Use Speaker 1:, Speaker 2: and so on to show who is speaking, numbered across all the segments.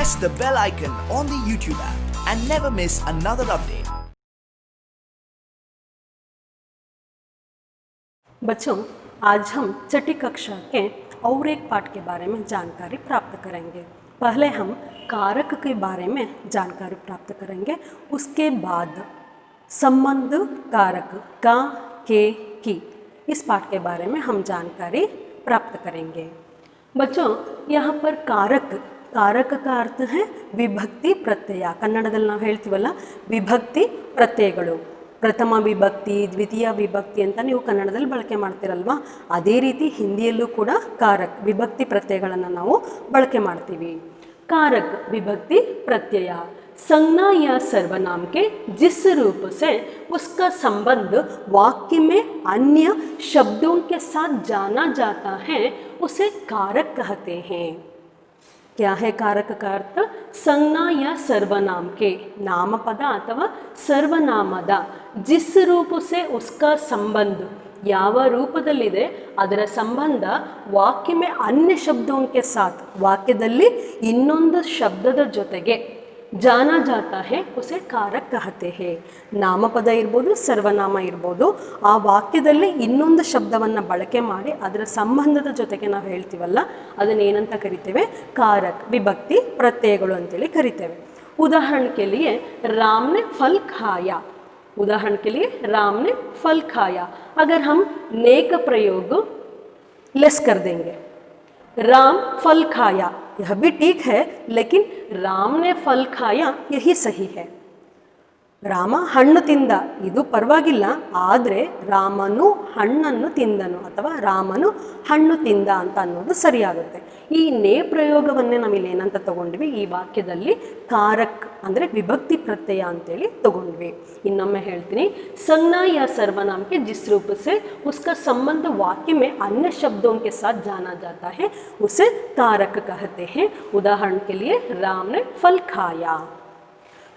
Speaker 1: press the bell icon on the YouTube app and never miss another update.
Speaker 2: बच्चों, आज हम छठी कक्षा के और एक पाठ के बारे में जानकारी प्राप्त करेंगे। पहले हम कारक के बारे में जानकारी प्राप्त करेंगे, उसके बाद संबंध कारक का, के, की, इस पाठ के बारे में हम जानकारी प्राप्त करेंगे। बच्चों, यहाँ पर कारक का अर्थ है ವಿಭಕ್ತಿ ಪ್ರತ್ಯಯ। ಕನ್ನಡದಲ್ಲಿ ನಾವು ಹೇಳ್ತೀವಲ್ಲ ವಿಭಕ್ತಿ ಪ್ರತ್ಯಯಗಳು, ಪ್ರಥಮ ವಿಭಕ್ತಿ, ದ್ವಿತೀಯ ವಿಭಕ್ತಿ ಅಂತ ನೀವು ಕನ್ನಡದಲ್ಲಿ ಬಳಕೆ ಮಾಡ್ತೀರಲ್ವಾ, ಅದೇ ರೀತಿ ಹಿಂದಿಯಲ್ಲೂ ಕೂಡ कारक ವಿಭಕ್ತಿ ಪ್ರತ್ಯಯಗಳನ್ನು ನಾವು ಬಳಕೆ ಮಾಡ್ತೀವಿ। कारक विभक्ति प्रत्यय संज्ञा या सर्वनाम के जिस रूप से उसका संबंध वाक्य में अन्य शब्दों के साथ जाना जाता है उसे कारक कहते हैं। क्या है कारक का अर्थ? संज्ञा या सर्वनाम के, नामपद अथवा सर्वनामದ जिस रूप से उसका संबंध, ಯಾವ ರೂಪದಲ್ಲಿದೆ ಅದರ ಸಂಬಂಧ ವಾಕ್ಯ में अन्य शब्दों के साथ, ವಾಕ್ಯದಲ್ಲಿ ಇನ್ನೊಂದು ಶಬ್ದದ ಜೊತೆಗೆ जाना जाता है उसे कारक कहते हैं। ನಾಮಪದ ಇರ್ಬೋದು, ಸರ್ವನಾಮ ಇರ್ಬೋದು, ಆ ವಾಕ್ಯದಲ್ಲಿ ಇನ್ನೊಂದು ಶಬ್ದವನ್ನು ಬಳಕೆ ಮಾಡಿ ಅದರ ಸಂಬಂಧದ ಜೊತೆಗೆ ನಾವು ಹೇಳ್ತೀವಲ್ಲ, ಅದನ್ನೇನಂತ ಕರಿತೇವೆ? कारक ವಿಭಕ್ತಿ ಪ್ರತ್ಯಯಗಳು ಅಂತೇಳಿ ಕರಿತೇವೆ। उदाहरण के लिए राम ने फल खाया, उदाहरण के लिए राम ने फल खाया, अगर हम ने का प्रयोग लेस कर देंगे, राम फल खाया, यह भी ठीक है, लेकिन राम ने फल खाया यही सही है। ರಾಮ ಹಣ್ಣು ತಿಂದ ಇದು ಪರವಾಗಿಲ್ಲ, ಆದರೆ ರಾಮನು ಹಣ್ಣನ್ನು ತಿಂದನು ಅಥವಾ ರಾಮನು ಹಣ್ಣು ತಿಂದ ಅಂತ ಅನ್ನೋದು ಸರಿಯಾಗುತ್ತೆ। ಈ ನೇ ಪ್ರಯೋಗವನ್ನೇ ನಾವಿಲ್ಲಿ ಏನಂತ ತಗೊಂಡ್ವಿ, ಈ ವಾಕ್ಯದಲ್ಲಿ कारक ಅಂದರೆ ವಿಭಕ್ತಿ ಪ್ರತ್ಯಯ ಅಂತೇಳಿ ತಗೊಂಡ್ವಿ। ಇನ್ನೊಮ್ಮೆ ಹೇಳ್ತೀನಿ, संज्ञा या सर्वनाम के जिस रूप से उसका संबंध वाक्य में अन्य शब्दों के साथ जाना जाता है उसे कारक कहते हैं। उदाहरण के लिए राम ने फल खाया।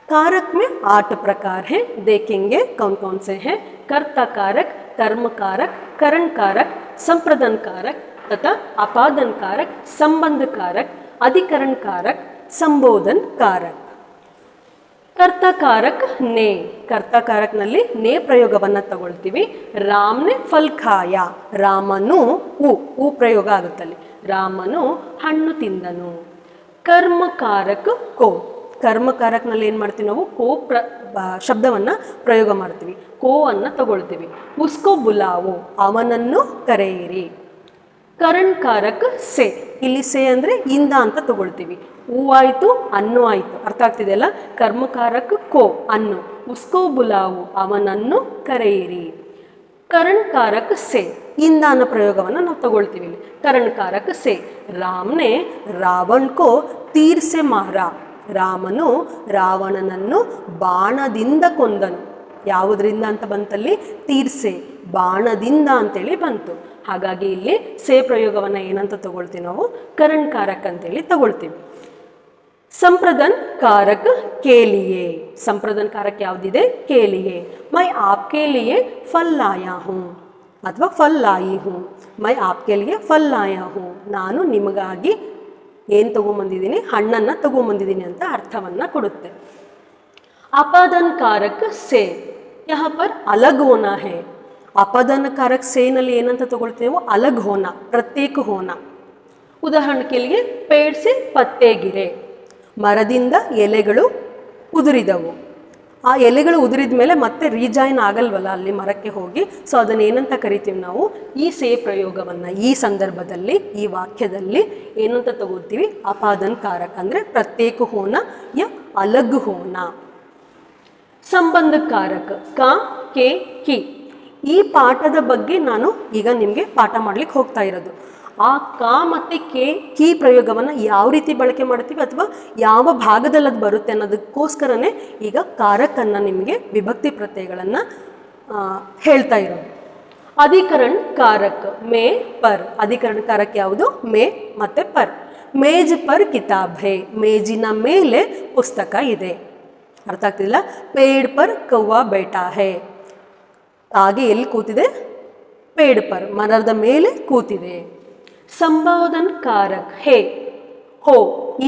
Speaker 2: कारक में 8 प्रकार हैं, देखेंगे कौन कौन से हैं। कर्ता कारक, कर्म कारक, करण कारक, संप्रदान कारक तथा अपादन कारक, संबंध कारक, अधिकरण कारक, संबोधन कारक। कर्ता कारक ने, कर्ता कारक ನಲ್ಲಿ ನೇ ಪ್ರಯೋಗವನ್ನು ತಗೊಳ್ತೀವಿ। ರಾಮ್ ನೆ ಫಲ್ ಖಾಯ, ರಾಮನು ಉ ಪ್ರಯೋಗ ಆಗುತ್ತಲ್ಲಿ, ರಾಮನು ಹಣ್ಣು ತಿಂದನು। कर्म कारक को, कर्म कारक ನಲ್ಲಿ ಏನು ಮಾಡ್ತೀವಿ ನಾವು? ಕೋ ಶಬ್ದವನ್ನು ಪ್ರಯೋಗ ಮಾಡ್ತೀವಿ, ಕೋ ಅನ್ನು ತಗೊಳ್ತೀವಿ। ಉಸ್ಕೋ ಬುಲಾವೋ, ಅವನನ್ನು ಕರೆಯಿರಿ। ಕರಣ್ कारक ಸೆ, ಇಲ್ಲಿ ಸೆ ಅಂದರೆ ಇಂದ ಅಂತ ತಗೊಳ್ತೀವಿ, ಹೂ ಆಯಿತು, ಅನ್ನು ಆಯಿತು, ಅರ್ಥ ಆಗ್ತಿದೆಯಲ್ಲ? कर्म कारक ಕೋ ಅನ್ನು, ಉಸ್ಕೋ ಬುಲಾವೋ ಅವನನ್ನು ಕರೆಯಿರಿ। करण कारक से, ಇಂದ ಅನ್ನೋ ಪ್ರಯೋಗವನ್ನು ನಾವು ತಗೊಳ್ತೀವಿ ಇಲ್ಲಿ, करण कारक से। राम ने रावण को तीर से मारा, ರಾಮನು ರಾವಣನನ್ನು ಬಾಣದಿಂದ ಕೊಂದನು। ಯಾವುದರಿಂದ ಅಂತ ಬಂತಲ್ಲಿ? ತೀರ್ಸೆ, ಬಾಣದಿಂದ ಅಂತೇಳಿ ಬಂತು। ಹಾಗಾಗಿ ಇಲ್ಲಿ ಸೇ ಪ್ರಯೋಗವನ್ನು ಏನಂತ ತಗೊಳ್ತೀವಿ ನಾವು? करण कारक ಅಂತೇಳಿ ತಗೊಳ್ತೀವಿ। संप्रदान कारक के लिए, संप्रदान कारक ಯಾವುದಿದೆ? के लिए। मैं आपके लिए फल लाया हूँ ಅಥವಾ फल लाई हूँ, मैं आपके लिए फल लाया हूँ, ನಾನು ನಿಮಗಾಗಿ ಏನು ತಗೊಂಬಂದಿದ್ದೀನಿ? ಹಣ್ಣನ್ನು ತಗೊಂಬಂದಿದ್ದೀನಿ ಅಂತ ಅರ್ಥವನ್ನು ಕೊಡುತ್ತೆ। ಅಪಾದನ್ कारक से, यहाँ पर अलग होना है। ಅಪಾದನ್ कारक से ನಲ್ಲಿ ಏನಂತ ತಗೊಳ್ತೀವಿ ನಾವು? अलग होना, प्रत्येक होना। उदाहरण के लिए पेड़ से पत्ते गिरे, ಮರದಿಂದ ಎಲೆಗಳು ಉದುರಿದವು। ಆ ಎಲೆಗಳು ಉದುರಿದ ಮೇಲೆ ಮತ್ತೆ ರೀಜಾಯಿನ್ ಆಗಲ್ವಲ್ಲ ಅಲ್ಲಿ ಮರಕ್ಕೆ ಹೋಗಿ, ಸೊ ಅದನ್ನು ಏನಂತ ಕರಿತೀವಿ ನಾವು? ಈ ಸೇ ಪ್ರಯೋಗವನ್ನು ಈ ಸಂದರ್ಭದಲ್ಲಿ ಈ ವಾಕ್ಯದಲ್ಲಿ ಏನಂತ ತಗೋತೀವಿ? ಅಪಾದನ್ कारक ಅಂದರೆ ಪ್ರತ್ಯೇಕ ಹೋನ ಯ ಅಲಗ್ ಹೋನ। ಸಂಬಂಧ कारक का, के, की, ಈ ಪಾಠದ ಬಗ್ಗೆ ನಾನು ಈಗ ನಿಮಗೆ ಪಾಠ ಮಾಡಲಿಕ್ಕೆ ಹೋಗ್ತಾ ಇರೋದು। ಆ ಕಾ ಮತ್ತು ಕಿ ಪ್ರಯೋಗವನ್ನು ಯಾವ ರೀತಿ ಬಳಕೆ ಮಾಡ್ತೀವಿ ಅಥವಾ ಯಾವ ಭಾಗದಲ್ಲಿ ಅದು ಬರುತ್ತೆ ಅನ್ನೋದಕ್ಕೋಸ್ಕರನೇ ಈಗ कारकನ್ನು ನಿಮಗೆ ವಿಭಕ್ತಿ ಪ್ರತ್ಯಯಗಳನ್ನು ಹೇಳ್ತಾ ಇರೋದು। अधिकरण कारक ಮೇ ಪರ್, अधिकरण कारक ಯಾವುದು? ಮೇ ಮತ್ತು ಪರ್। ಮೇಜ್ ಪರ್ ಕಿತಾಬ್ ಹೇ, ಮೇಜಿನ ಮೇಲೆ ಪುಸ್ತಕ ಇದೆ, ಅರ್ಥ ಆಗ್ತಿಲ್ಲ? ಪೇಡ್ ಪರ್ ಕೌವಾ ಬೇಟಾ ಹೇ, ಹಾಗೆ ಎಲ್ಲಿ ಕೂತಿದೆ? ಪೇಡ್ ಪರ್, ಮರದ ಮೇಲೆ ಕೂತಿದೆ। संबोधन कारक है, हो,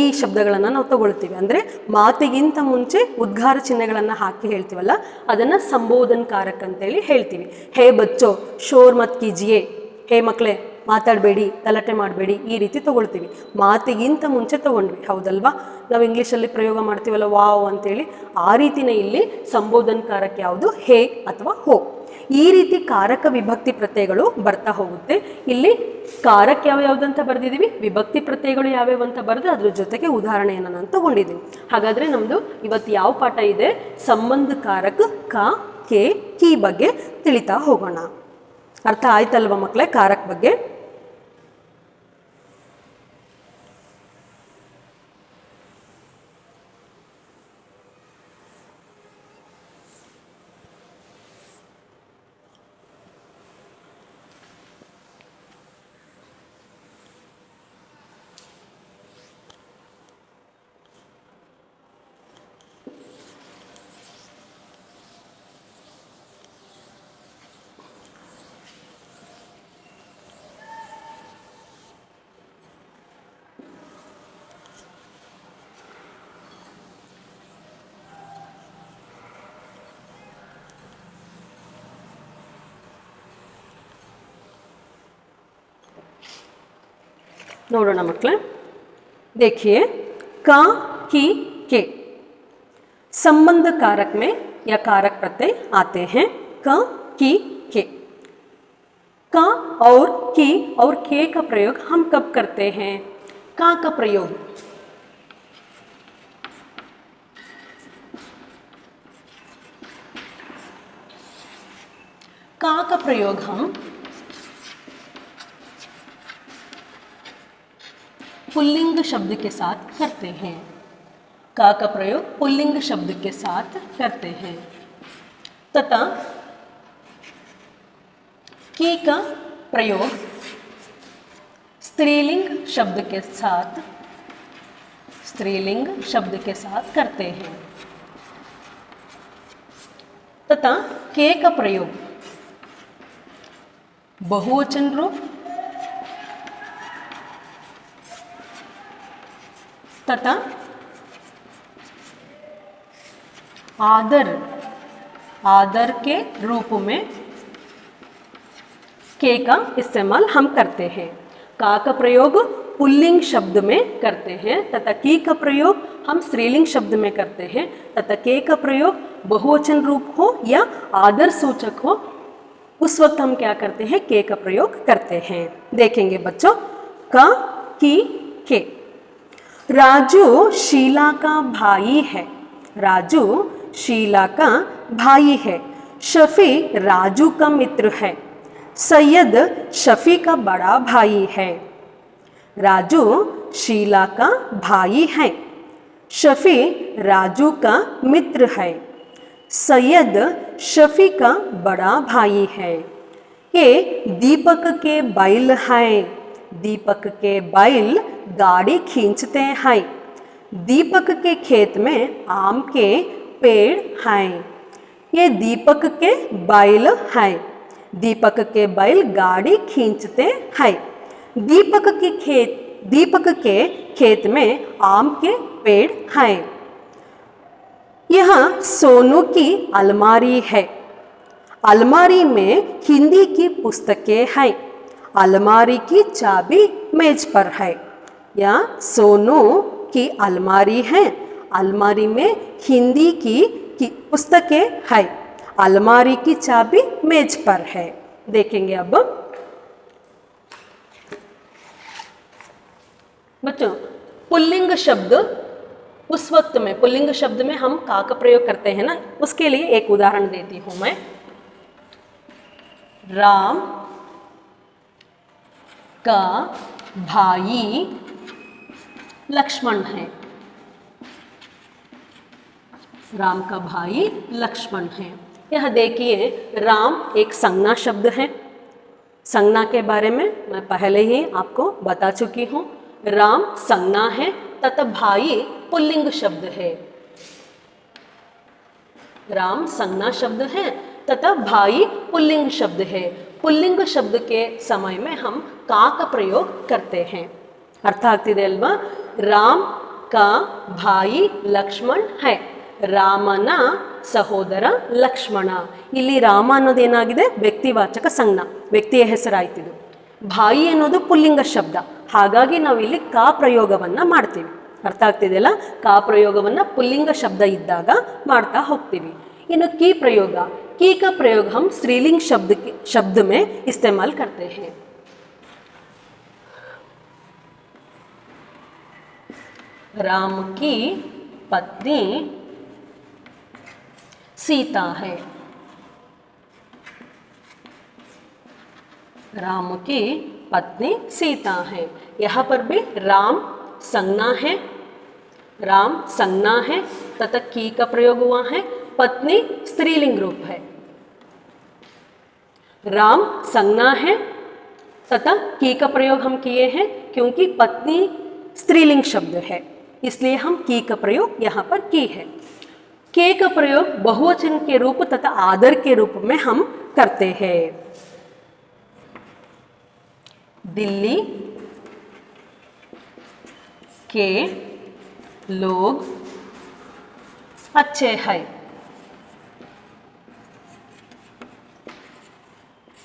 Speaker 2: ಈ ಶಬ್ದಗಳನ್ನು ನಾವು ತಗೊಳ್ತೀವಿ. ಅಂದರೆ ಮಾತಿಗಿಂತ ಮುಂಚೆ ಉದ್ಗಾರ ಚಿಹ್ನೆಗಳನ್ನು ಹಾಕಿ ಹೇಳ್ತೀವಲ್ಲ, ಅದನ್ನು ಸಂಬೋಧನಕಾರಕ ಅಂತೇಳಿ ಹೇಳ್ತೀವಿ. ಹೇ ಬಚ್ಚೋ ಶೋರ್ ಮತ್ ಕೀಜಿಯೇ, ಹೇ ಮಕ್ಕಳೇ ಮಾತಾಡಬೇಡಿ, ಗಲಾಟೆ ಮಾಡಬೇಡಿ, ಈ ರೀತಿ ತಗೊಳ್ತೀವಿ. ಮಾತಿಗಿಂತ ಮುಂಚೆ ತಗೊಂಡ್ವಿ, ಹೌದಲ್ವಾ? ನಾವು ಇಂಗ್ಲೀಷಲ್ಲಿ ಪ್ರಯೋಗ ಮಾಡ್ತೀವಲ್ಲ ವಾವ್ ಅಂತೇಳಿ, ಆ ರೀತಿನೇ ಇಲ್ಲಿ ಸಂಬೋಧನಕಾರಕ ಯಾವುದು? ಹೇ ಅಥವಾ ಹೋ. ಈ ರೀತಿ ಕಾರಕ ವಿಭಕ್ತಿ ಪ್ರತ್ಯಯಗಳು ಬರ್ತಾ ಹೋಗುತ್ತೆ. ಇಲ್ಲಿ ಕಾರಕ ಯಾವ್ಯಾವ್ದಂತ ಬರೆದಿದ್ದೀವಿ, ವಿಭಕ್ತಿ ಪ್ರತ್ಯಯಗಳು ಯಾವ್ಯಾವ ಅಂತ ಬರೆದು ಅದ್ರ ಜೊತೆಗೆ ಉದಾಹರಣೆಯನ್ನು ನಾನು ತಗೊಂಡಿದ್ದೀನಿ. ಹಾಗಾದರೆ ನಮ್ಮದು ಇವತ್ತು ಯಾವ ಪಾಠ ಇದೆ? ಸಂಬಂಧಕಾರಕ ಕ, ಕೆ, ಕಿ ಬಗ್ಗೆ ತಿಳಿತಾ ಹೋಗೋಣ. ಅರ್ಥ ಆಯ್ತಲ್ವ ಮಕ್ಕಳೇ ಕಾರಕ ಬಗ್ಗೆ? नोड़ोण मಕ್ಕಳೇ, देखिए का, की, के संबंध कारक में या कारक प्रत्यय आते हैं क, की, के. का और की और के का प्रयोग हम कब करते हैं? का प्रयोग का प्रयोग हम पुल्लिंग शब्द के साथ करते हैं. का प्रयोग पुल्लिंग शब्द के साथ करते हैं तथा की का प्रयोग स्त्रीलिंग शब्द के साथ करते हैं तथा के का प्रयोग बहुवचन रूप तथा आदर के रूप में के का इस्तेमाल हम करते हैं. का प्रयोग पुल्लिंग शब्द में करते हैं तथा की का प्रयोग हम स्त्रीलिंग शब्द में करते हैं तथा के का प्रयोग बहुवचन रूप हो या आदर सूचक हो, उस वक्त हम क्या करते हैं? के का प्रयोग करते हैं. देखेंगे बच्चों, का, की, के. राजू शीला का भाई है. राजू शीला का भाई है. शफी राजू का मित्र है. सैयद शफी का बड़ा भाई है. राजू शीला का भाई है. शफी राजू का मित्र है. सैयद शफी का बड़ा भाई है. ये दीपक के बैल हैं. दीपक के बैल गाड़ी खींचते हैं. दीपक के खेत में आम के पेड़ हैं. ये दीपक के बैल हैं. दीपक के बैल गाड़ी खींचते हैं. दीपक के खेत में आम के पेड़ हैं. यहाँ सोनू की अलमारी है. अलमारी में हिंदी की पुस्तकें हैं. अलमारी की चाबी मेज पर है. यहाँ सोनू की अलमारी है. अलमारी में हिंदी की पुस्तकें है. अलमारी की चाबी मेज पर है. देखेंगे अब बच्चों, पुल्लिंग शब्द उस वक्त में, पुल्लिंग शब्द में हम का प्रयोग करते हैं ना, उसके लिए एक उदाहरण देती हूं मैं. राम का भाई लक्ष्मण है. राम का भाई लक्ष्मण है. यह देखिए, राम एक संज्ञा शब्द है. संज्ञा के बारे में मैं पहले ही आपको बता चुकी हूँ. राम संज्ञा है तथा भाई पुल्लिंग शब्द है. राम संज्ञा शब्द है तथा भाई पुल्लिंग शब्द है. पुल्लिंग शब्द के समय में हम का प्रयोग करते हैं. अर्थ ಆಗ್ತಿದೆ ಅಲ್ವಾ? राम का भाई लक्ष्मण है. ರಾಮನ ಸಹೋದರ ಲಕ್ಷ್ಮಣ. ಇಲ್ಲಿ ರಾಮ ಅನ್ನೋದೇನಾಗಿದೆ ವ್ಯಕ್ತಿವಾಚಕ ಸಂಜ್ಞಾ, ವ್ಯಕ್ತಿಯ ಹೆಸರಾಯ್ತಿದು. ಭಾಯಿ ಅನ್ನೋದು ಪುಲ್ಲಿಂಗ ಶಬ್ದ, ಹಾಗಾಗಿ ನಾವು ಇಲ್ಲಿ ಕಾ ಪ್ರಯೋಗವನ್ನು ಮಾಡ್ತೀವಿ. ಅರ್ಥ ಆಗ್ತಿದೆಯಲ್ಲ? ಕಾ ಪ್ರಯೋಗವನ್ನು ಪುಲ್ಲಿಂಗ ಶಬ್ದ ಇದ್ದಾಗ ಮಾಡ್ತಾ ಹೋಗ್ತೀವಿ. ಇನ್ನು ಕೀ ಪ್ರಯೋಗ, की का प्रयोग हम स्त्रीलिंग शब्द में इस्तेमाल करते हैं. राम की पत्नी सीता है. राम की पत्नी सीता है. यहाँ पर भी राम संज्ञा है, राम संज्ञा है तथा की का प्रयोग हुआ है. पत्नी स्त्रीलिंग रूप है. राम संज्ञा है तथा की का प्रयोग हम किए हैं क्योंकि पत्नी स्त्रीलिंग शब्द है, इसलिए हम की का प्रयोग यहाँ पर की है. के का प्रयोग बहुवचन के रूप तथा आदर के रूप में हम करते हैं. दिल्ली के लोग अच्छे हैं.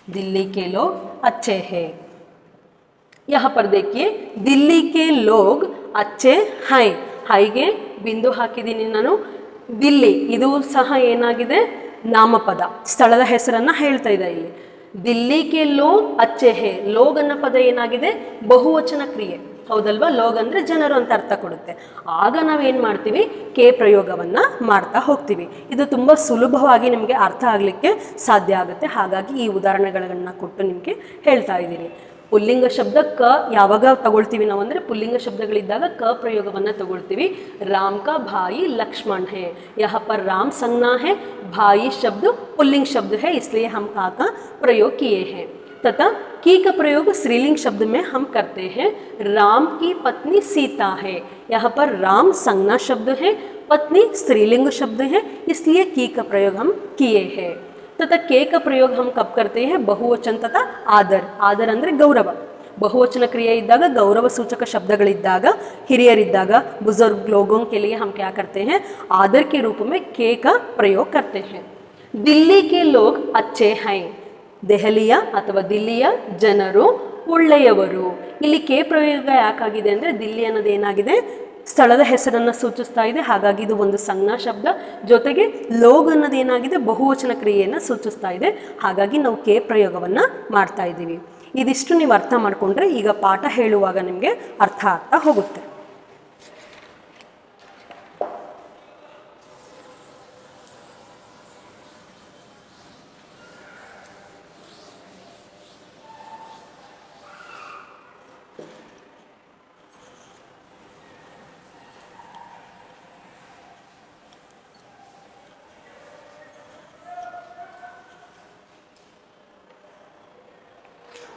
Speaker 2: दिल्ली के लोग अच्छे हैं. यहाँ पर देखिए दिल्ली के लोग अच्छे हैं. ಹಾಗೆ ಬಿಂದು ಹಾಕಿದ್ದೀನಿ ನಾನು. ದಿಲ್ಲಿ ಇದು ಸಹ ಏನಾಗಿದೆ ನಾಮಪದ, ಸ್ಥಳದ ಹೆಸರನ್ನು ಹೇಳ್ತಾ ಇದೆ ಇಲ್ಲಿ. ದಿಲ್ಲಿ ಕೆ ಲೋಗ್ ಅಚ್ಚೆ ಹೇ, ಲೋಗ್ ಅನ್ನೋ ಪದ ಏನಾಗಿದೆ ಬಹುವಚನ ಕ್ರಿಯೆ, ಹೌದಲ್ವಾ? ಲೋಗ್ ಅಂದರೆ ಜನರು ಅಂತ ಅರ್ಥ ಕೊಡುತ್ತೆ. ಆಗ ನಾವೇನು ಮಾಡ್ತೀವಿ, ಕೆ ಪ್ರಯೋಗವನ್ನು ಮಾಡ್ತಾ ಹೋಗ್ತೀವಿ. ಇದು ತುಂಬ ಸುಲಭವಾಗಿ ನಿಮಗೆ ಅರ್ಥ ಆಗಲಿಕ್ಕೆ ಸಾಧ್ಯ ಆಗುತ್ತೆ. ಹಾಗಾಗಿ ಈ ಉದಾಹರಣೆಗಳನ್ನು ಕೊಟ್ಟು ನಿಮಗೆ ಹೇಳ್ತಾ ಇದ್ದೀನಿ. ಪುಲ್ಲಿಂಗ ಶಬ್ದ ಕ ಯಾವಾಗ ತಗೊಳ್ತೀವಿ ನಾವು ಅಂದರೆ ಪುಲ್ಲಿಂಗ ಶಬ್ದಗಳಿದ್ದಾಗ ಕ ಪ್ರಯೋಗವನ್ನು ತಗೊಳ್ತೀವಿ. ರಾಮ್ ಕಾ ಭಾಯಿ ಲಕ್ಷ್ಮಣ್ है. यहाँ पर राम संज्ञा है, भाई शब्द पुल्लिंग शब्द है, इसलिए हम का प्रयोग किए हैं. तथा की का प्रयोग स्त्रीलिंग शब्द में हम करते हैं. राम की पत्नी सीता है. यहाँ पर राम संज्ञा शब्द है, पत्नी स्त्रीलिंग शब्द है, इसलिए की का प्रयोग हम किए हैं. तथा के का प्रयोग हम कब करते हैं, बहुवचन तथा आदर. आदर ಅಂದರೆ ಗೌರವ. ಬಹುವಚನ ಕ್ರಿಯೆ ಇದ್ದಾಗ, ಗೌರವ ಸೂಚಕ ಶಬ್ದಗಳಿದ್ದಾಗ, ಹಿರಿಯರಿದ್ದಾಗ, बुजुर्ग लोगों के लिए हम क्या करते हैं, आदर के रूप में के का प्रयोग करते हैं. दिल्ली के लोग अच्छे हैं. ದೆಹಲಿಯ ಅಥವಾ ದಿಲ್ಲಿಯ ಜನರು ಒಳ್ಳೆಯವರು. ಇಲ್ಲಿ ಕೆ ಪ್ರಯೋಗ ಯಾಕಾಗಿದೆ ಅಂದರೆ ದಿಲ್ಲಿ ಅನ್ನೋದು ಏನಾಗಿದೆ ಸ್ಥಳದ ಹೆಸರನ್ನು ಸೂಚಿಸ್ತಾ ಇದೆ, ಹಾಗಾಗಿ ಇದು ಒಂದು ಸಂಜ್ಞಾ ಶಬ್ದ. ಜೊತೆಗೆ ಲೋಗ್ ಅನ್ನೋದು ಏನಾಗಿದೆ ಬಹುವಚನ ಕ್ರಿಯೆಯನ್ನು ಸೂಚಿಸ್ತಾ ಇದೆ, ಹಾಗಾಗಿ ನಾವು ಕೆ ಪ್ರಯೋಗವನ್ನು ಮಾಡ್ತಾ ಇದ್ದೀವಿ. ಇದಿಷ್ಟು ನೀವು ಅರ್ಥ ಮಾಡಿಕೊಂಡ್ರೆ ಈಗ ಪಾಠ ಹೇಳುವಾಗ ನಿಮಗೆ ಅರ್ಥ ಆಗ್ತಾ ಹೋಗುತ್ತೆ.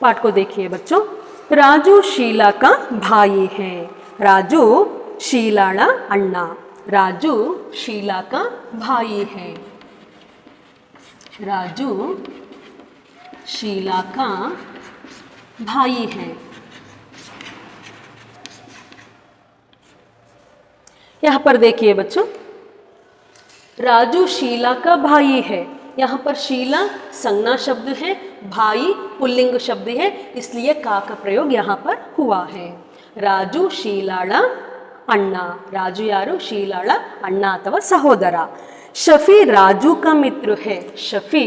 Speaker 2: पाठ को देखिए बच्चों. राजू शीला का भाई है. राजू शीलाड़ा अन्ना. राजू शीला का भाई है. राजू शीला का भाई है. यहाँ पर देखिए बच्चों, राजू शीला का भाई है. यहाँ पर शीला संज्ञा शब्द है, भाई पुल्लिंग शब्द है, इसलिए का प्रयोग यहाँ पर हुआ है. राजू शीलाಳ ಅಣ್ಣ. ರಾಜು ಯಾರು? शीलाಳ ಅಣ್ಣ ಅಥವಾ ಸಹೋದರ. शफी राजू का मित्र है. शफी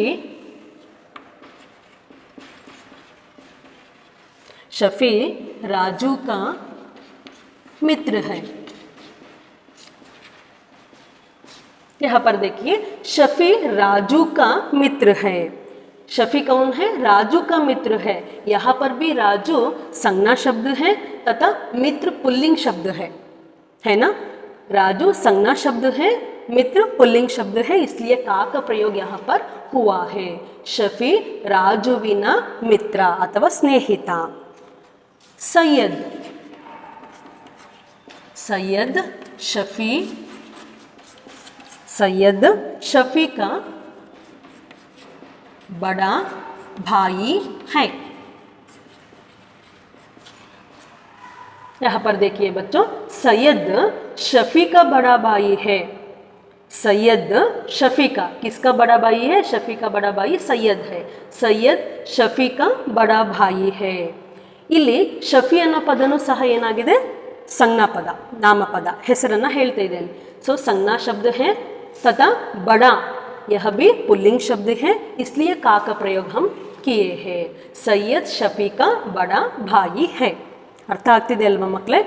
Speaker 2: राजू का मित्र है. यहाँ पर देखिए शफी राजू का मित्र है. शफी कौन है? राजू का मित्र है. यहाँ पर भी राजू संज्ञा शब्द है तथा मित्र पुल्लिंग शब्द है ना. राजू संज्ञा शब्द है, मित्र पुल्लिंग शब्द है, इसलिए का प्रयोग यहाँ पर हुआ है. शफी राजुविನ मित्र अथवा स्नेहिತ. सैयद शफी का बड़ा भाई है. यहाँ पर देखिए बच्चों, सैयद शफी का बड़ा भाई है। सैयद शफी का, किसका बड़ा भाई है? शफी का बड़ा भाई सैयद है। सैयद ಶಫಿ का ಬಡ ಭಾಯಿ है। ಇಲ್ಲಿ ಶಫಿ ಅನ್ನೋ ಪದನೂ ಸಹ ಏನಾಗಿದೆ? ಸಂಜ್ಞಾ ಪದ, ನಾಮಪದ, ಹೆಸರನ್ನ ಹೇಳ್ತಾ ಇದೆ ಅಲ್ಲಿ। सो संज्ञा शब्द है तथा बड़ा यह भी पुल्लिंग शब्द है, इसलिए का का प्रयोग हम किए हैं। सैयद ಶಫಿ का बड़ा भाई है। ಅರ್ಥ ಆಗ್ತಿದೆ ಅಲ್ವಾ ಮಕ್ಕಳೇ?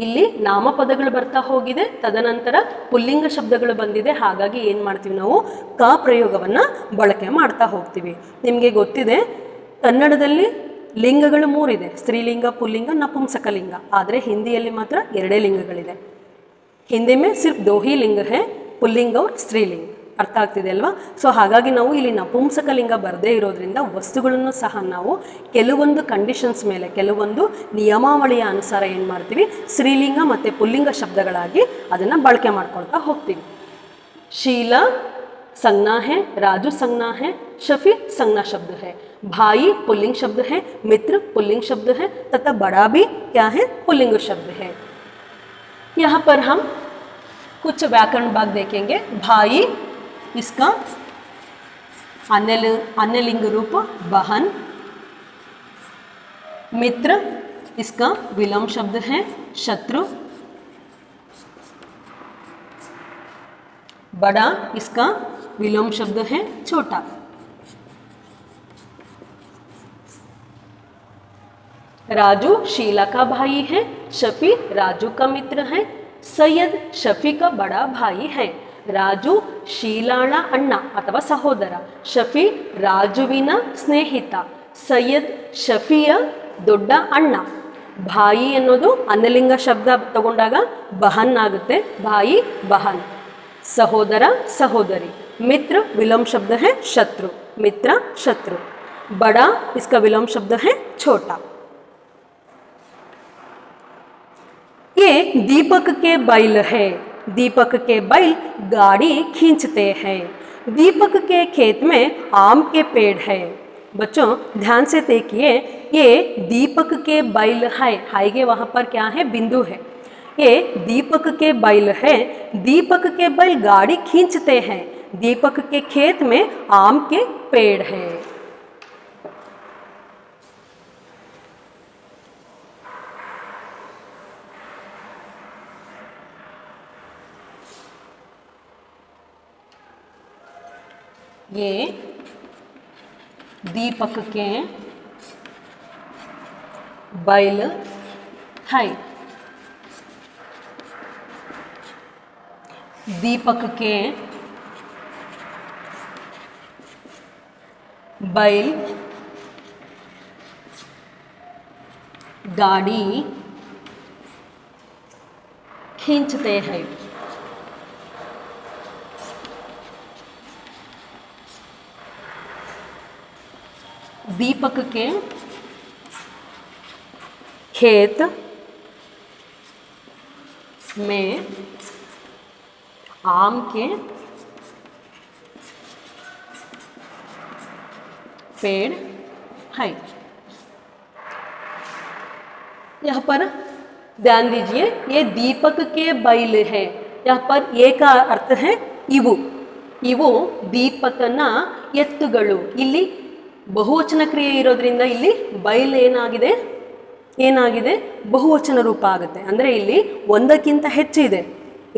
Speaker 2: ಇಲ್ಲಿ ನಾಮಪದಗಳು ಬರ್ತಾ ಹೋಗಿದೆ, ತದನಂತರ ಪುಲ್ಲಿಂಗ ಶಬ್ದಗಳು ಬಂದಿದೆ, ಹಾಗಾಗಿ ಏನು ಮಾಡ್ತೀವಿ ನಾವು? ಕ ಪ್ರಯೋಗವನ್ನು ಬಳಕೆ ಮಾಡ್ತಾ ಹೋಗ್ತೀವಿ। ನಿಮಗೆ ಗೊತ್ತಿದೆ ಕನ್ನಡದಲ್ಲಿ ಲಿಂಗಗಳು 3 ಇದೆ, ಸ್ತ್ರೀಲಿಂಗ, ಪುಲ್ಲಿಂಗ, ನಪುಂಸಕಲಿಂಗ। ಆದರೆ ಹಿಂದಿಯಲ್ಲಿ ಮಾತ್ರ 2 ಲಿಂಗಗಳಿದೆ। ಹಿಂದಿ में सिर्फ 2 ही लिंग है, पुल्लिंग और स्त्रीलिंग। ಅರ್ಥ ಆಗ್ತಿದೆ ಅಲ್ವಾ? ಸೊ ಹಾಗಾಗಿ ನಾವು ಇಲ್ಲಿ ನಪುಂಸಕಲಿಂಗ ಬರದೇ ಇರೋದ್ರಿಂದ ವಸ್ತುಗಳನ್ನು ಸಹ ನಾವು ಕೆಲವೊಂದು ಕಂಡೀಷನ್ಸ್ ಮೇಲೆ, ಕೆಲವೊಂದು ನಿಯಮಾವಳಿಯ ಅನುಸಾರ ಏನು ಮಾಡ್ತೀವಿ? ಸ್ತ್ರೀಲಿಂಗ ಮತ್ತು ಪುಲ್ಲಿಂಗ ಶಬ್ದಗಳಾಗಿ ಅದನ್ನು ಬಳಕೆ ಮಾಡ್ಕೊಳ್ತಾ ಹೋಗ್ತೀವಿ। शीला संज्ञा है, राजू संज्ञा है, शफी संज्ञा शब्द है, भाई पुल्लिंग शब्द है, मित्र पुल्लिंग शब्द है तथा बड़ा भी क्या है? पुल्लिंग शब्द है। यहाँ पर हम कुछ व्याकरण भाग देखेंगे। भाई इसका अन्यलिंग रूप बहन, मित्र इसका विलोम शब्द है शत्रु, बड़ा इसका विलोम शब्द है छोटा। राजू शीला का भाई है, शफी राजू का मित्र है, सैयद शफी का बड़ा भाई है। ರಾಜು ಶೀಲಾಳ ಅಣ್ಣ ಅಥವಾ ಸಹೋದರ, ಶಫಿ ರಾಜುವಿನ ಸ್ನೇಹಿತ, ಸೈಯದ್ ಶಫಿಯ ದೊಡ್ಡ ಅಣ್ಣ। ಭಾಯಿ ಅನ್ನೋದು ಅನ್ನಲಿಂಗ ಶಬ್ದ ತಗೊಂಡಾಗ ಬಹನ್ ಆಗುತ್ತೆ, ಭಾಯಿ ಬಹನ್। ಸಹೋದರ ಸಹೋದರಿ, ಮಿತ್ರ ವಿಲೋम शब्द है शत्रु, मित्र शत्रु। बड़ा इसका विलोम शब्द है छोटा। ये दीपक के बैल है, दीपक के बैल गाड़ी खींचते हैं। दीपक के खेत में आम के पेड़ है। बच्चों ध्यान से देखिए, ये दीपक के बैल है, हाईगे वहाँ पर क्या है? बिंदु है। ये दीपक के बैल है, दीपक के बैल गाड़ी खींचते हैं, दीपक के खेत में आम के पेड़ है। ये दीपक के बैल है, दीपक के बैल गाड़ी खींचते हैं। दीपक के खेत में आम के पेड़ है। यहाँ पर ध्यान दीजिए, ये दीपक के बैल है। यहाँ पर ये का अर्थ है इवु, इवु दीपकನ ಎತ್ತುಗಳು। ಇಲ್ಲಿ ಬಹುವಚನ ಕ್ರಿಯೆ ಇರೋದ್ರಿಂದ ಇಲ್ಲಿ ಬೈಲ್ ಏನಾಗಿದೆ ಬಹುವಚನ ರೂಪ ಆಗುತ್ತೆ। ಅಂದರೆ ಇಲ್ಲಿ ಒಂದಕ್ಕಿಂತ ಹೆಚ್ಚು ಇದೆ।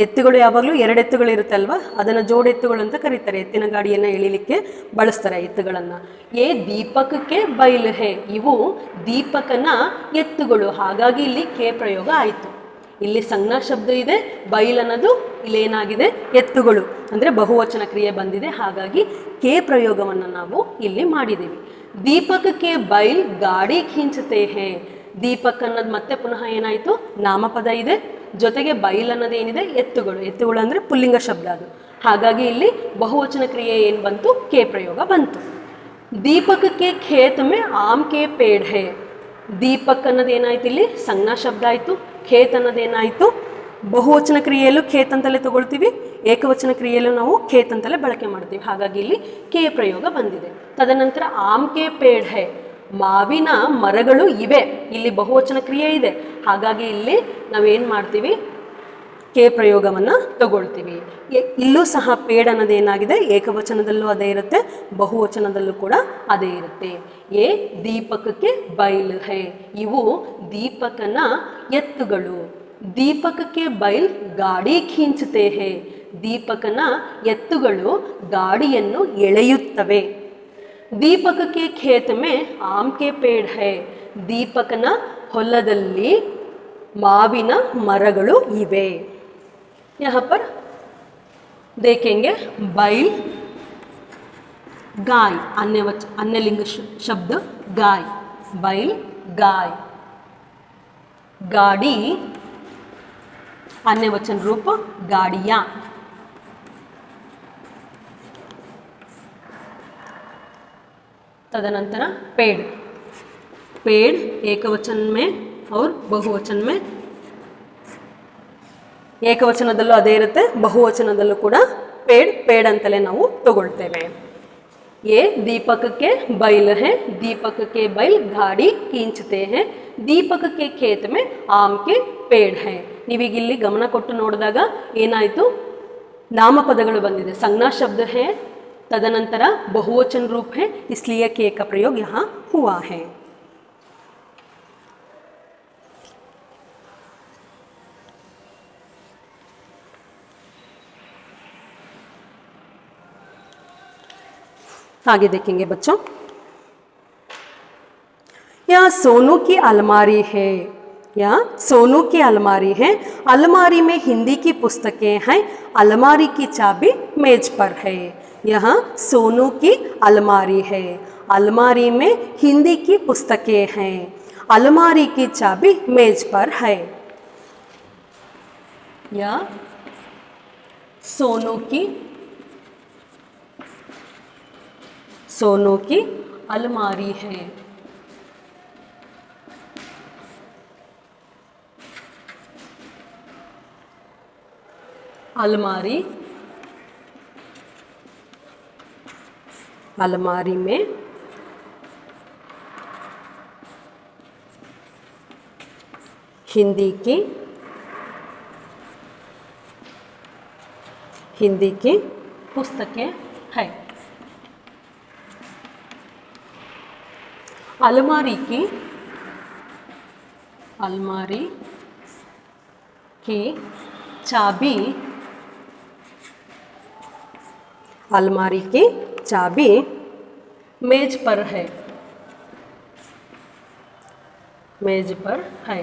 Speaker 2: ಎತ್ತುಗಳು ಯಾವಾಗಲೂ 2 ಎತ್ತುಗಳು ಇರುತ್ತೆ ಅಲ್ವಾ, ಅದನ್ನು ಜೋಡೆತ್ತುಗಳು ಅಂತ ಕರೀತಾರೆ। ಎತ್ತಿನ ಗಾಡಿಯನ್ನು ಎಳಿಲಿಕ್ಕೆ ಬಳಸ್ತಾರೆ ಎತ್ತುಗಳನ್ನು। ಏ ದೀಪಕಕ್ಕೆ ಬೈಲ್ ಹೇ, ಇವು ದೀಪಕನ ಎತ್ತುಗಳು, ಹಾಗಾಗಿ ಇಲ್ಲಿ ಕೆ ಪ್ರಯೋಗ ಆಯಿತು। ಇಲ್ಲಿ ಸಂಜ್ಞಾ ಶಬ್ದ ಇದೆ, ಬೈಲ್ ಅನ್ನೋದು ಇಲ್ಲೇನಾಗಿದೆ ಎತ್ತುಗಳು, ಅಂದರೆ ಬಹುವಚನ ಕ್ರಿಯೆ ಬಂದಿದೆ, ಹಾಗಾಗಿ ಕೆ ಪ್ರಯೋಗವನ್ನು ನಾವು ಇಲ್ಲಿ ಮಾಡಿದ್ದೀವಿ। ದೀಪಕಕ್ಕೆ ಬೈಲ್ ಗಾಡಿ ಖೀಂಚತೆ ಹೇ, ದೀಪಕ್ ಅನ್ನೋದು ಮತ್ತೆ ಪುನಃ ಏನಾಯಿತು? ನಾಮಪದ ಇದೆ, ಜೊತೆಗೆ ಬೈಲ್ ಅನ್ನೋದು ಏನಿದೆ? ಎತ್ತುಗಳು, ಎತ್ತುಗಳು ಅಂದರೆ ಪುಲ್ಲಿಂಗ ಶಬ್ದ ಅದು, ಹಾಗಾಗಿ ಇಲ್ಲಿ ಬಹುವಚನ ಕ್ರಿಯೆ ಏನು ಬಂತು? ಕೆ ಪ್ರಯೋಗ ಬಂತು। ದೀಪಕಕ್ಕೆ ಖೇತ್ ಮೇ ಆಮ್ ಕೆ ಪೇಡ್ ಹೇ, ದೀಪಕ್ ಅನ್ನೋದು ಏನಾಯ್ತು? ಇಲ್ಲಿ ಸಂಜ್ಞಾ ಶಬ್ದ ಆಯಿತು, ಖೇತ್ ಅನ್ನೋದೇನಾಯಿತು? ಬಹುವಚನ ಕ್ರಿಯೆಯಲ್ಲೂ ಖೇತ್ ಅಂತಲೇ ತಗೊಳ್ತೀವಿ, ಏಕವಚನ ಕ್ರಿಯೆಯಲ್ಲೂ ನಾವು ಖೇತ್ ಅಂತಲೇ ಬಳಕೆ ಮಾಡ್ತೀವಿ, ಹಾಗಾಗಿ ಇಲ್ಲಿ ಕೆ ಪ್ರಯೋಗ ಬಂದಿದೆ। ತದನಂತರ ಆಮ್ ಕೆ ಪೇಡ್ ಹೇ, ಮಾವಿನ ಮರಗಳು ಇವೆ, ಇಲ್ಲಿ ಬಹುವಚನ ಕ್ರಿಯೆ ಇದೆ, ಹಾಗಾಗಿ ಇಲ್ಲಿ ನಾವೇನು ಮಾಡ್ತೀವಿ, ಕೆ ಪ್ರಯೋಗವನ್ನು ತಗೊಳ್ತೀವಿ. ಇಲ್ಲೂ ಸಹ ಪೇಡ್ ಅನ್ನೋದು ಏನಾಗಿದೆ, ಏಕವಚನದಲ್ಲೂ ಅದೇ ಇರುತ್ತೆ, ಬಹುವಚನದಲ್ಲೂ ಕೂಡ ಅದೇ ಇರುತ್ತೆ. ಎ ದೀಪಕಕ್ಕೆ ಬೈಲ್ ಹೈ, ಇವು ದೀಪಕನ ಎತ್ತುಗಳು. ದೀಪಕಕ್ಕೆ ಬೈಲ್ ಗಾಡಿ ಖೀಂಚತೆ ಹೈ, ದೀಪಕನ ಎತ್ತುಗಳು ಗಾಡಿಯನ್ನು ಎಳೆಯುತ್ತವೆ. ದೀಪಕಕ್ಕೆ ಖೇತ್ ಮೇ ಆಮ್ ಕೆ ಪೇಡ್ ಹೈ, ದೀಪಕನ ಹೊಲದಲ್ಲಿ ಮಾವಿನ ಮರಗಳು ಇವೆ. यहाँ पर देखेंगे बैल गाय, अन्यलिंग शब्द गाय, बैल गाय. गाड़ी अन्यवचन रूप गाड़ियाँ. तदनंतर पेड़, पेड़ एकवचन में और बहुवचन में, ಏಕವಚನದಲ್ಲೂ ಅದೇ ಇರುತ್ತೆ, ಬಹುವಚನದಲ್ಲೂ ಕೂಡ ಪೇಡ್ ಪೇಡ್ ಅಂತಲೇ ನಾವು ತಗೊಳ್ತೇವೆ. ಎ ದೀಪಕಕ್ಕೆ ಬೈಲ್ ಹೈ, ದೀಪಕಕ್ಕೆ ಬೈಲ್ ಗಾಡಿ ಖೀಂಚತೆ ಹೈ, ದೀಪಕಕ್ಕೆ ಖೇತ್ ಮೇ ಆಮ್ ಕೆ ಪೇಡ್ ಹೈ. ನೀವೀಗ ಇಲ್ಲಿ ಗಮನ ಕೊಟ್ಟು ನೋಡಿದಾಗ ಏನಾಯಿತು, ನಾಮಪದಗಳು ಬಂದಿದೆ, ಸಂಜ್ಞಾ ಶಬ್ದ ಹೈ, ತದನಂತರ ಬಹುವಚನ ರೂಪ ಹೈ, ಇಸ್ಲಿಯೇ ಕೆ का प्रयोग यहाँ हुआ है. आगे देखेंगे बच्चों, यहाँ सोनू की अलमारी है, यहाँ सोनू की अलमारी है, अलमारी में हिंदी की पुस्तकें हैं, अलमारी की चाबी मेज पर है. यहाँ सोनू की अलमारी है, अलमारी में हिंदी की पुस्तकें हैं, अलमारी की चाबी मेज पर है. यहाँ सोनू की अलमारी है, अलमारी में हिंदी की पुस्तकें हैं. अलमारी की चाबी, अलमारी की चाबी मेज पर है, मेज पर है.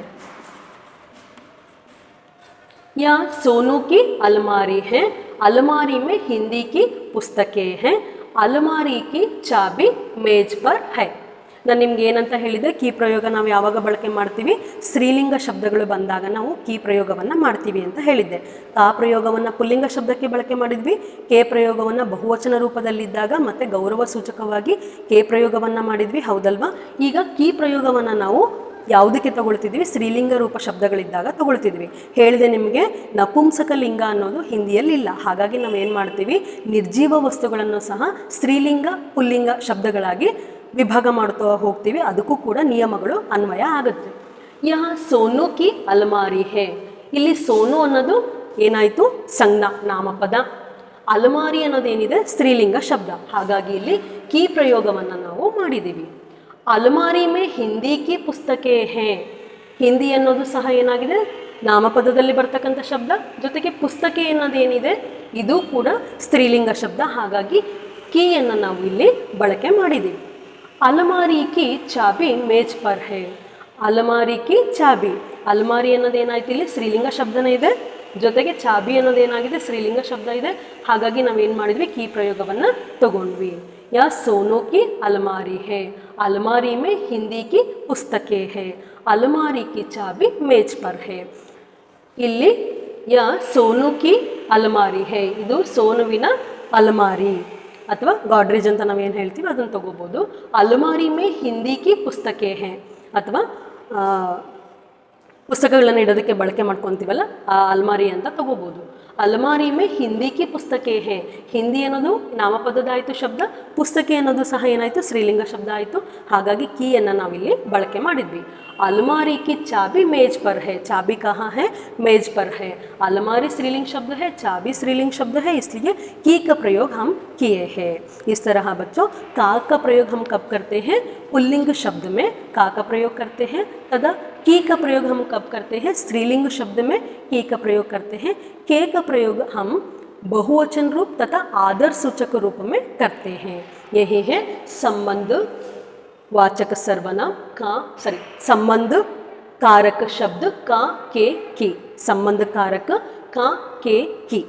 Speaker 2: यहाँ सोनू की अलमारी है, अलमारी में हिंदी की पुस्तकें हैं, अलमारी की चाबी मेज पर है. ನಾನು ನಿಮ್ಗೆ ಏನಂತ ಹೇಳಿದೆ, ಕೀ ಪ್ರಯೋಗ ನಾವು ಯಾವಾಗ ಬಳಕೆ ಮಾಡ್ತೀವಿ, ಸ್ತ್ರೀಲಿಂಗ ಶಬ್ದಗಳು ಬಂದಾಗ ನಾವು ಕೀ ಪ್ರಯೋಗವನ್ನು ಮಾಡ್ತೀವಿ ಅಂತ ಹೇಳಿದ್ದೆ. ತಾ ಪ್ರಯೋಗವನ್ನು ಪುಲ್ಲಿಂಗ ಶಬ್ದಕ್ಕೆ ಬಳಕೆ ಮಾಡಿದ್ವಿ, ಕೆ ಪ್ರಯೋಗವನ್ನು ಬಹುವಚನ ರೂಪದಲ್ಲಿದ್ದಾಗ ಮತ್ತು ಗೌರವ ಸೂಚಕವಾಗಿ ಕೆ ಪ್ರಯೋಗವನ್ನು ಮಾಡಿದ್ವಿ, ಹೌದಲ್ವಾ. ಈಗ ಕೀ ಪ್ರಯೋಗವನ್ನು ನಾವು ಯಾವುದಕ್ಕೆ ತಗೊಳ್ತಿದ್ವಿ, ಸ್ತ್ರೀಲಿಂಗ ರೂಪ ಶಬ್ದಗಳಿದ್ದಾಗ ತಗೊಳ್ತಿದ್ವಿ. ಹೇಳಿದೆ ನಿಮಗೆ, ನಪುಂಸಕ ಲಿಂಗ ಅನ್ನೋದು ಹಿಂದಿಯಲ್ಲಿಲ್ಲ, ಹಾಗಾಗಿ ನಾವು ಏನು ಮಾಡ್ತೀವಿ, ನಿರ್ಜೀವ ವಸ್ತುಗಳನ್ನು ಸಹ ಸ್ತ್ರೀಲಿಂಗ ಪುಲ್ಲಿಂಗ ಶಬ್ದಗಳಾಗಿ ವಿಭಾಗ ಮಾಡ್ತಾ ಹೋಗ್ತೀವಿ, ಅದಕ್ಕೂ ಕೂಡ ನಿಯಮಗಳು ಅನ್ವಯ ಆಗುತ್ತೆ. ಯಹ ಸೋನು ಕಿ ಅಲ್ಮಾರಿ ಹೇ, ಇಲ್ಲಿ ಸೋನು ಅನ್ನೋದು ಏನಾಯಿತು, ಸಂಜ್ಞಾ ನಾಮಪದ, ಅಲ್ಮಾರಿ ಅನ್ನೋದೇನಿದೆ ಸ್ತ್ರೀಲಿಂಗ ಶಬ್ದ, ಹಾಗಾಗಿ ಇಲ್ಲಿ ಕೀ ಪ್ರಯೋಗವನ್ನು ನಾವು ಮಾಡಿದ್ದೀವಿ. ಅಲ್ಮಾರಿ ಮೇ ಹಿಂದಿ ಕಿ ಪುಸ್ತಕೆ ಹೇ, ಹಿಂದಿ ಅನ್ನೋದು ಸಹ ಏನಾಗಿದೆ, ನಾಮಪದದಲ್ಲಿ ಬರ್ತಕ್ಕಂಥ ಶಬ್ದ, ಜೊತೆಗೆ ಪುಸ್ತಕೆ ಅನ್ನೋದೇನಿದೆ ಇದು ಕೂಡ ಸ್ತ್ರೀಲಿಂಗ ಶಬ್ದ, ಹಾಗಾಗಿ ಕೀಯನ್ನು ನಾವು ಇಲ್ಲಿ ಬಳಕೆ ಮಾಡಿದ್ದೀವಿ. अलमारी की चाबी मेज पर है, अलमारी की चाबी, अलमारी ಅನ್ನೋದೇನಾಯ್ತು ಇಲ್ಲಿ ಸ್ತ್ರೀಲಿಂಗ ಶಬ್ದನೇ ಇದೆ, ಜೊತೆಗೆ ಚಾಬಿ ಅನ್ನೋದೇನಾಗಿದೆ ಸ್ತ್ರೀಲಿಂಗ ಶಬ್ದ ಇದೆ, ಹಾಗಾಗಿ ನಾವೇನು ಮಾಡಿದ್ವಿ, ಕೀ ಪ್ರಯೋಗವನ್ನು ತಗೊಂಡ್ವಿ. ಯಾ ಸೋನು ಕಿ अलमारी है, अलमारी में हिंदी की पुस्तकें है, अलमारी की चाबी मेज पर है. ಇಲ್ಲಿ ಯಾ ಸೋನು ಕಿ अलमारी है, ಇದು ಸೋನುವಿನ ಅಲಮಾರಿ ಅಥವಾ ಗಾಡ್ರೇಜ್ ಅಂತ ನಾವೇನು ಹೇಳ್ತೀವಿ ಅದನ್ನು ತಗೋಬೋದು. ಅಲ್ಮಾರಿ ಮೇ ಹಿಂದಿ ಕಿ ಪುಸ್ತಕೆ ಹೇ, ಅಥವಾ ಪುಸ್ತಕಗಳನ್ನು ಇಡೋದಕ್ಕೆ ಬಳಕೆ ಮಾಡ್ಕೊತೀವಲ್ಲ ಆ ಅಲ್ಮಾರಿ ಅಂತ ತಗೋಬೋದು. ಅಲಮಾರಿ ಮೇ ಹಿಂದಿ ಕಿ ಪುಸ್ತಕೆ ಹೇ. ಹಿಂದಿ ಅನ್ನೋದು ನಾಮಪದದ ಆಯಿತು ಶಬ್ದ, ಪುಸ್ತಕೆ ಅನ್ನೋದು ಸಹ ಏನಾಯಿತು ಸ್ತ್ರೀಲಿಂಗ ಶಬ್ದ ಆಯಿತು. ಹಾಗಾಗಿ ಕೀಯನ್ನು ನಾವಿಲ್ಲಿ ಬಳಕೆ ಮಾಡಿದ್ವಿ. अलमारी की चाबी मेज पर है. चाबी कहाँ है? मेज पर है. अलमारी स्त्रीलिंग शब्द है, चाबी स्त्रीलिंग शब्द है, इसलिए की का प्रयोग हम किए हैं. इस तरह बच्चों का प्रयोग हम कब करते हैं? पुल्लिंग शब्द में का प्रयोग करते हैं, तथा की का प्रयोग हम कब करते हैं? स्त्रीलिंग शब्द में की का प्रयोग करते हैं. के का प्रयोग हम बहुवचन रूप तथा आदर सूचक रूप में करते हैं. यही है संबंध वाचक सर्वनाम का संबंध कारक शब्द का के की. संबंध कारक का के की.